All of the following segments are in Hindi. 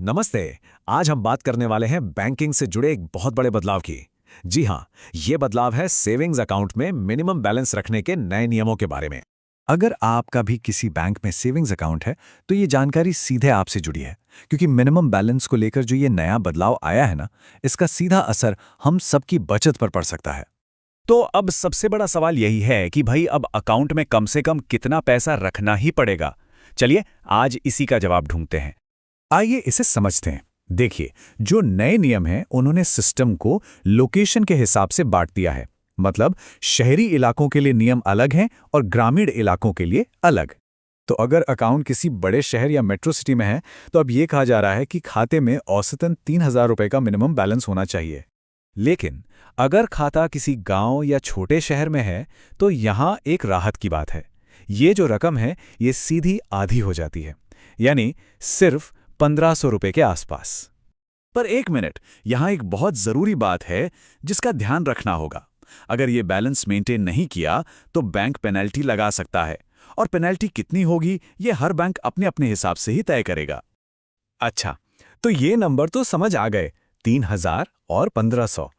नमस्ते। आज हम बात करने वाले हैं बैंकिंग से जुड़े एक बहुत बड़े बदलाव की। जी हाँ, ये बदलाव है सेविंग्स अकाउंट में मिनिमम बैलेंस रखने के नए नियमों के बारे में। अगर आपका भी किसी बैंक में सेविंग्स अकाउंट है, तो ये जानकारी सीधे आपसे जुड़ी है, क्योंकि मिनिमम बैलेंस को लेकर जो ये नया बदलाव आया है ना, इसका सीधा असर हम सबकी बचत पर पड़ सकता है। तो अब सबसे बड़ा सवाल यही है कि भाई अब अकाउंट में कम से कम कितना पैसा रखना ही पड़ेगा। चलिए आज इसी का जवाब ढूंढते हैं। आइए इसे समझते हैं। देखिए, जो नए नियम हैं, उन्होंने सिस्टम को लोकेशन के हिसाब से बांट दिया है। मतलब शहरी इलाकों के लिए नियम अलग हैं और ग्रामीण इलाकों के लिए अलग। तो अगर अकाउंट किसी बड़े शहर या मेट्रो सिटी में है, तो अब ये कहा जा रहा है कि खाते में औसतन 3,000 रुपए का मिनिमम बैलेंस होना चाहिए। लेकिन अगर खाता किसी गांव या छोटे शहर में है तो यहाँ एक राहत की बात है। ये जो रकम है ये सीधी आधी हो जाती है, यानी सिर्फ 1500 रुपए के आसपास। पर एक मिनट, यहाँ एक बहुत ज़रूरी बात है जिसका ध्यान रखना होगा। अगर ये बैलेंस मेंटेन नहीं किया तो बैंक पेनल्टी लगा सकता है, और पेनल्टी कितनी होगी ये हर बैंक अपने अपने हिसाब से ही तय करेगा। अच्छा, तो ये नंबर तो समझ आ गए, 3000 और 1500।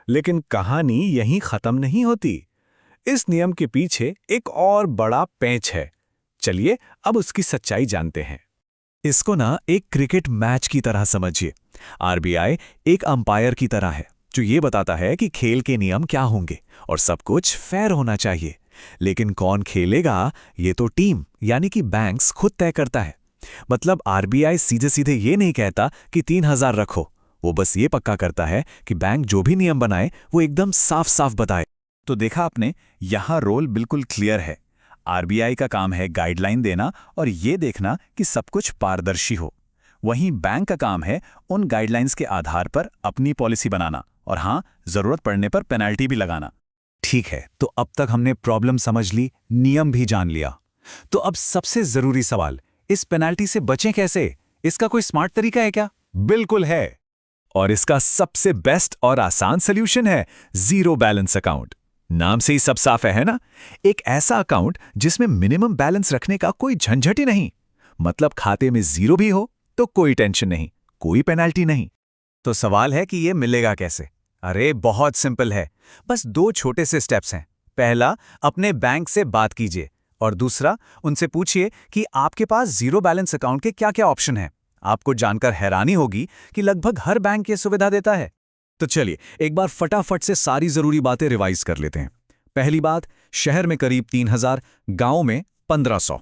लेकिन कहानी यहीं खत्म नहीं होती। इस नियम के पीछे एक और बड़ा पेंच है। चलिए अब उसकी सच्चाई जानते हैं। इसको ना एक क्रिकेट मैच की तरह समझिए। आरबीआई एक अंपायर की तरह है जो ये बताता है कि खेल के नियम क्या होंगे और सब कुछ फेयर होना चाहिए। लेकिन कौन खेलेगा ये तो टीम यानी कि बैंक्स खुद तय करता है। मतलब आरबीआई सीधे सीधे ये नहीं कहता कि 3,000 रखो, वो बस ये पक्का करता है कि बैंक जो भी नियम बनाए वो एकदम साफ साफ बताए। तो देखा आपने, यहाँ रोल बिल्कुल क्लियर है। आरबीआई का काम है गाइडलाइन देना और ये देखना कि सब कुछ पारदर्शी हो। वहीं बैंक का काम है उन गाइडलाइंस के आधार पर अपनी पॉलिसी बनाना और हाँ, जरूरत पड़ने पर पेनल्टी भी लगाना। ठीक है, तो अब तक हमने प्रॉब्लम समझ ली, नियम भी जान लिया। तो अब सबसे जरूरी सवाल, इस पेनल्टी से बचें कैसे? इसका कोई स्मार्ट तरीका है क्या? बिल्कुल है, और इसका सबसे बेस्ट और आसान सॉल्यूशन है जीरो बैलेंस अकाउंट। नाम से ही सब साफ है ना? एक ऐसा अकाउंट जिसमें मिनिमम बैलेंस रखने का कोई झंझट ही नहीं। मतलब खाते में जीरो भी हो तो कोई टेंशन नहीं, कोई पेनल्टी नहीं। तो सवाल है कि ये मिलेगा कैसे? अरे बहुत सिंपल है, बस दो छोटे से स्टेप्स हैं। पहला, अपने बैंक से बात कीजिए, और दूसरा, उनसे पूछिए कि आपके पास जीरो बैलेंस अकाउंट के क्या-क्या ऑप्शन हैं। आपको जानकर हैरानी होगी कि लगभग हर बैंक ये सुविधा देता है। तो चलिए एक बार फटाफट से सारी जरूरी बातें रिवाइज कर लेते हैं। पहली बात, शहर में करीब 3000, गांव में 1500।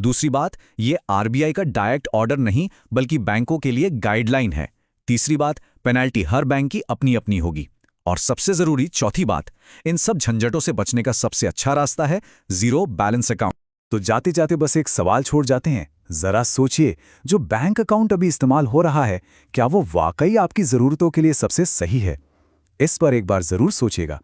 दूसरी बात, ये आरबीआई का डायरेक्ट ऑर्डर नहीं बल्कि बैंकों के लिए गाइडलाइन है। तीसरी बात, पेनल्टी हर बैंक की अपनी अपनी होगी। और सबसे जरूरी चौथी बात, इन सब झंझटों से बचने का सबसे अच्छा रास्ता है जीरो बैलेंस अकाउंट। तो जाते जाते बस एक सवाल छोड़ जाते हैं, जरा सोचिए, जो बैंक अकाउंट अभी इस्तेमाल हो रहा है, क्या वो वाकई आपकी जरूरतों के लिए सबसे सही है? इस पर एक बार जरूर सोचिएगा।